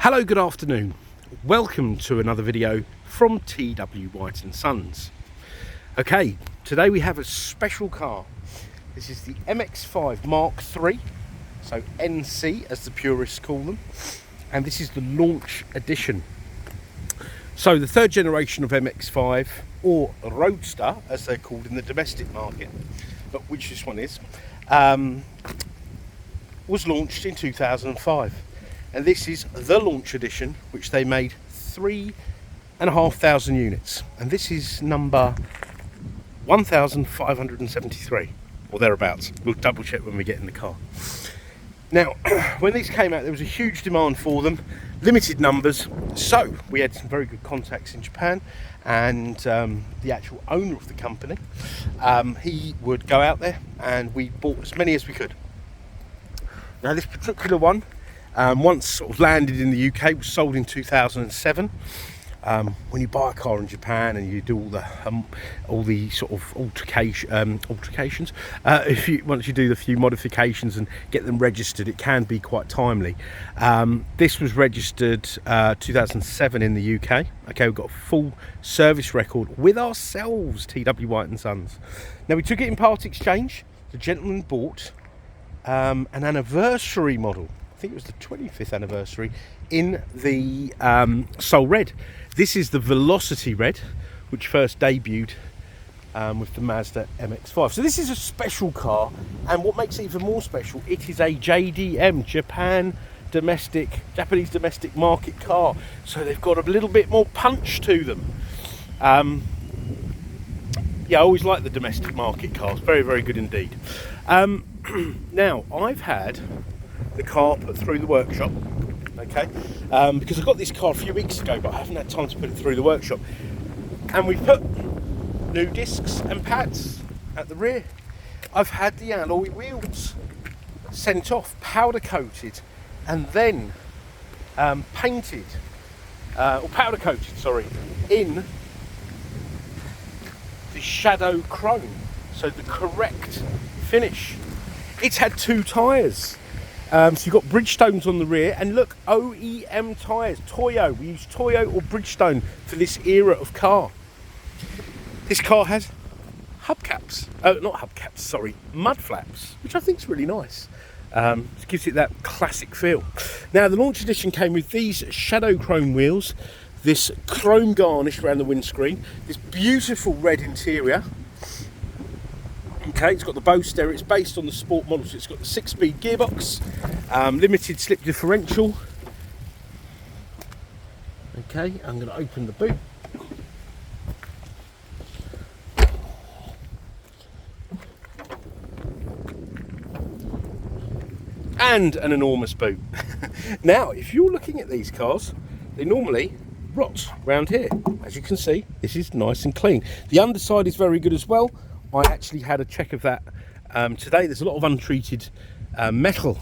Hello, good afternoon. Welcome to another video from TW White & Sons. Okay, today we have a special car. This is the MX-5 Mark III, so NC as the purists call them, and this is the Launch Edition. So the third generation of MX-5, or Roadster as they're called in the domestic market, but which this one is, was launched in 2005. And this is the Launch Edition, which they made 3,500 units. And this is number 1,573, or thereabouts. We'll double check when we get in the car. Now, when these came out, there was a huge demand for them, limited numbers. So we had some very good contacts in Japan, and the actual owner of the company, he would go out there and we bought as many as we could. Now this particular one, once sort of landed in the UK, was sold in 2007. When you buy a car in Japan and you do all the sort of altercations, once you do the few modifications and get them registered, it can be quite timely. This was registered 2007 in the UK. Okay, we've got a full service record with ourselves, TW White & Sons. Now we took it in part exchange. The gentleman bought an anniversary model. I think it was the 25th anniversary in the Soul Red. This is the Velocity Red, which first debuted with the Mazda MX-5. So this is a special car, and what makes it even more special, it is a JDM, Japanese domestic market car. So they've got a little bit more punch to them. Yeah, I always like the domestic market cars, very, very good indeed. Now, I've had the car put through the workshop, okay, because I got this car a few weeks ago, but I haven't had time to put it through the workshop. And we've put new discs and pads at the rear. I've had the alloy wheels sent off, powder coated, and then painted, or powder coated, sorry, in the shadow chrome, so the correct finish. It's had 2 tyres. So you've got Bridgestones on the rear, and look, OEM tyres, Toyo. We use Toyo or Bridgestone for this era of car. This car has hubcaps, not hubcaps, sorry, mud flaps, which I think is really nice. It gives it that classic feel. Now the Launch Edition came with these shadow chrome wheels, this chrome garnish around the windscreen, this beautiful red interior. Okay, it's got the BOSE stereo. It's based on the sport model, so it's got the 6-speed gearbox, limited slip differential. Okay, I'm going to open the boot. And an enormous boot. Now, if you're looking at these cars, they normally rot round here. As you can see, this is nice and clean. The underside is very good as well. I actually had a check of that today. There's a lot of untreated metal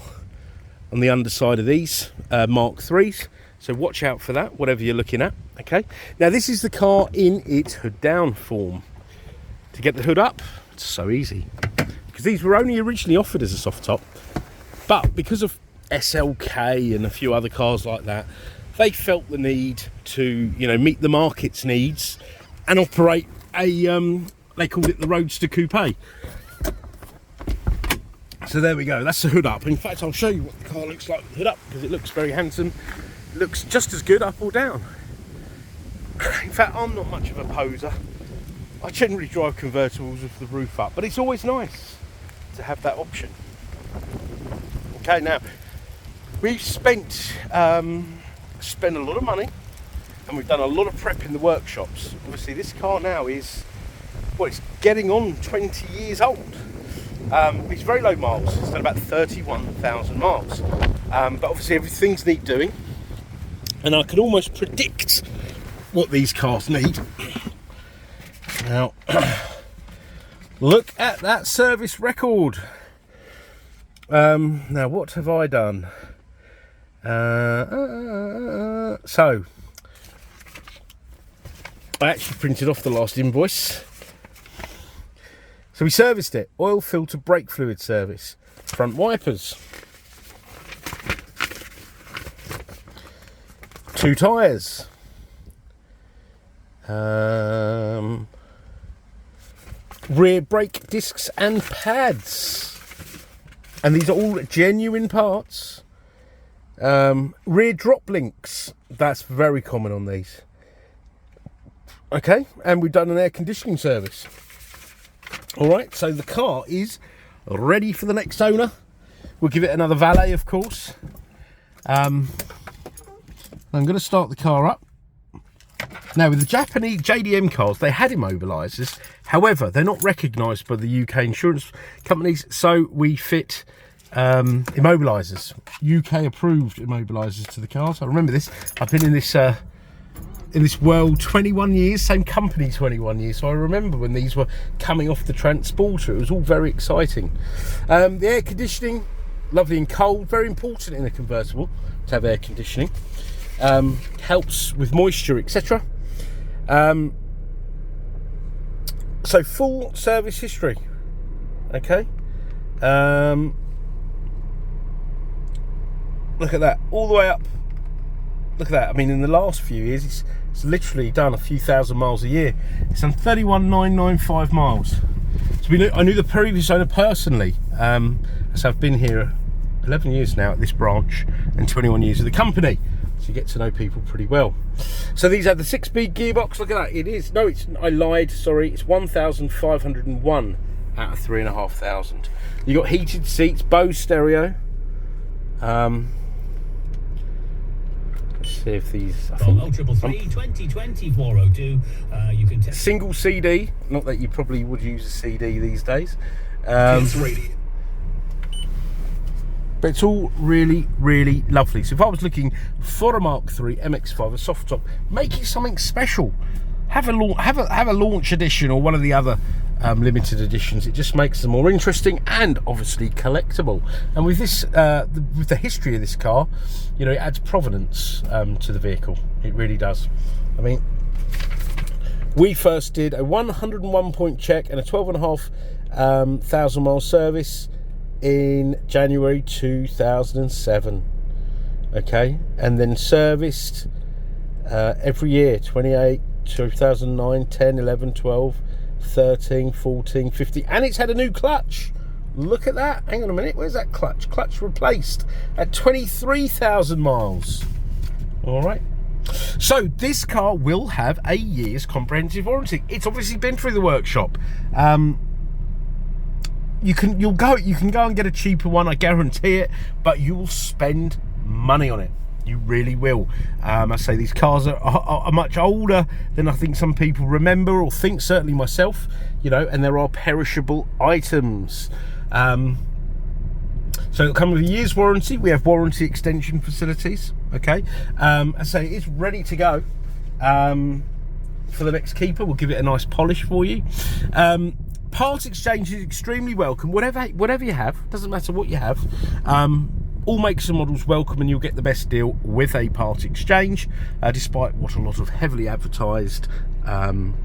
on the underside of these Mark IIIs, so watch out for that, whatever you're looking at. Okay, now this is the car in its hood down form. To get the hood up, it's so easy, because these were only originally offered as a soft top, but because of SLK and a few other cars like that, they felt the need to, meet the market's needs and operate a they called it the Roadster Coupe. So there we go, that's the hood up. In fact, I'll show you what the car looks like with the hood up, because it looks very handsome. It looks just as good up or down. In fact, I'm not much of a poser. I generally drive convertibles with the roof up, but it's always nice to have that option. Okay, now, we've spent a lot of money, and we've done a lot of prep in the workshops. Obviously, this car now is, well, it's getting on 20 years old. It's very low miles. It's done about 31,000 miles. But obviously everything's need doing. And I can almost predict what these cars need. Now, look at that service record. Now, what have I done? So, I actually printed off the last invoice. So we serviced it. Oil filter brake fluid service. Front wipers. 2 tyres. Rear brake discs and pads, and these are all genuine parts. Rear drop links, that's very common on these. Okay, and we've done an air conditioning service. All right, so the car is ready for the next owner. We'll give it another valet, of course. I'm going to start the car up. Now, with the Japanese JDM cars, they had immobilisers. However, they're not recognised by the UK insurance companies, so we fit immobilisers, UK approved immobilisers to the cars. I remember this. I've been in this world 21 years, same company 21 years, so I remember when these were coming off the transporter. It was all very exciting. The air conditioning, lovely and cold, very important in a convertible to have air conditioning. Helps with moisture, etc. So full service history. Okay. Look at that, all the way up. Look at that. I mean, in the last few years, it's literally done a few thousand miles a year. It's done 31,995 miles. So I knew the previous owner personally, as I've been here 11 years now at this branch and 21 years of the company. So you get to know people pretty well. So these have the 6-speed gearbox. Look at that. It is, no, I lied, sorry. It's 1,501 out of 3,500. You got heated seats, BOSE stereo. Let's see if these. I think 2020 402. You can test single CD. Not that you probably would use a CD these days. But it's all really, really lovely. So if I was looking for a Mark III MX-5, a soft top, make it something special. Have a launch edition or one of the other limited editions. It just makes them more interesting and obviously collectible. And with this, with the history of this car, you know, it adds provenance to the vehicle. It really does. I mean, we first did a 101 point check and a 12,500 mile service in January 2007. Okay, and then serviced every year, 28, 2009, 10, 11, 12, 13, 14, 15, and it's had a new clutch. Look at that. Hang on a minute, where's that clutch? Clutch replaced at 23,000 miles. All right. So this car will have a year's comprehensive warranty. It's obviously been through the workshop. You can go and get a cheaper one, I guarantee it, but you will spend money on it. You really will. I say these cars are much older than I think some people remember or think, certainly myself, you know, and there are perishable items. So it'll come with a year's warranty. We have warranty extension facilities, okay? I say it's ready to go for the next keeper. We'll give it a nice polish for you. Part exchange is extremely welcome. Whatever you have, doesn't matter what you have. All makes and models welcome, and you'll get the best deal with a part exchange, despite what a lot of heavily advertised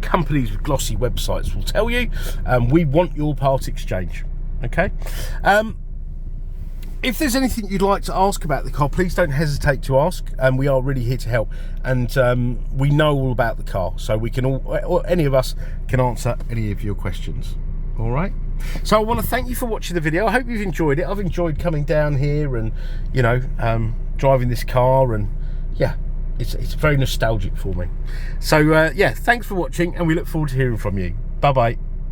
companies with glossy websites will tell you. We want your part exchange, okay? If there's anything you'd like to ask about the car, please don't hesitate to ask. We are really here to help, and we know all about the car, so we can or any of us can answer any of your questions. All right. So I want to thank you for watching the video. I hope you've enjoyed it. I've enjoyed coming down here and, you know, driving this car, and yeah, it's very nostalgic for me. So yeah, thanks for watching, and we look forward to hearing from you. Bye bye.